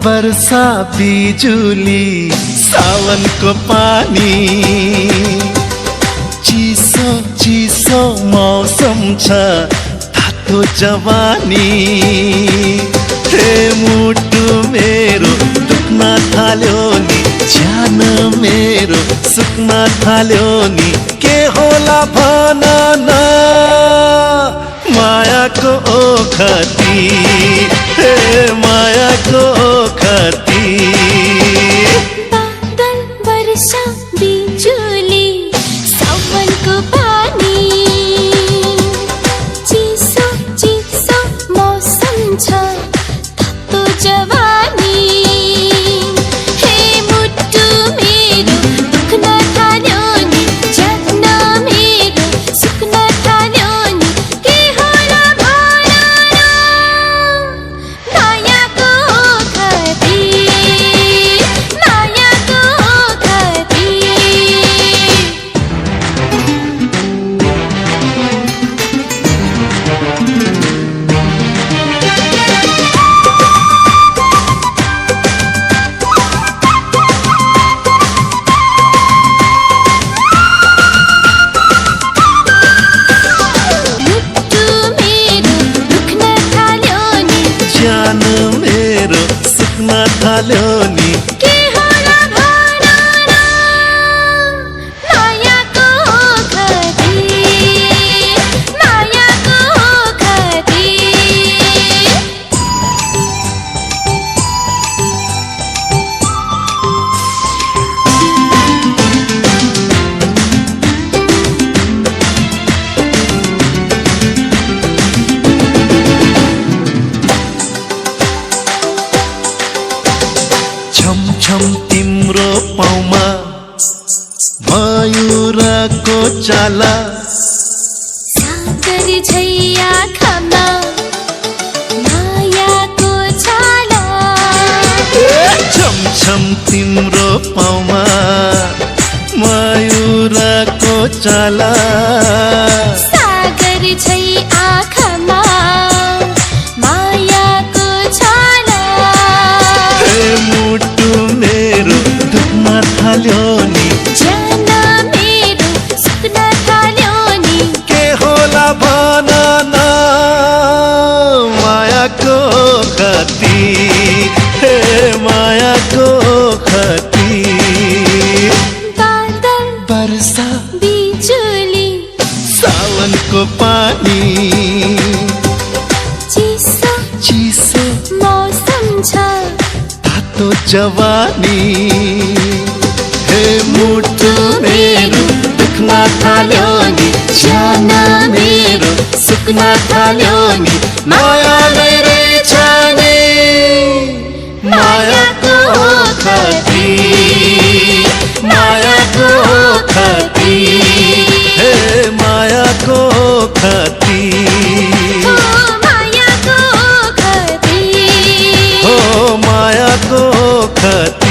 वर्षा बिजुली सावनको पानी चिसो चिसो मौसम छ तातो जवानी हे मुटु मेरो दुख्न थाल्यो नि ज्यान मेरो सुक्न थाल्यो नि के होला भन न मायाको ओखती हे मायाको ओखती बादल वर्षा बिजुली सावनको पानी चिसो चिसो मौसम छ तातो जवानी हे मुटु मेरो दुख्न थाल्यो नि ज्यान मेरो सुक्न थाल्यो नि के होला भन न मायाको ओखती मायाको ओखती मुटु मेरो दुख्न थाल्यो नि ज्यान मेरो सुक्न थाल्यो नि के होला भन न मायाको ओखती मायाको ओखती छम छम तिम्रो पाउमा मयूरको चाला सागर झैया खामा मायाको छाला छम छम तिम्रो पाउमा मयूरको चाला सागर झै आँखामा मायाको छाला हे मुटु मेरो दुख्न थाल्यो नि ज्यान मेरो सुक्न थाल्यो नि के होला भन न मायाको ओखती हे मायाको ओखती बादल वर्षा बिजुली सावनको पानी चिसो चिसो मौसम छ तातो जवानी हे मुटु मेरो दुख्न थाल्यो नि ज्यान मेरो सुक्न थाल्यो नि माया नै रहेछ नि मायाको ओखती मायाको ओखती हे मायाको ओखती हो मायाको ओखती हो मायाको ओखती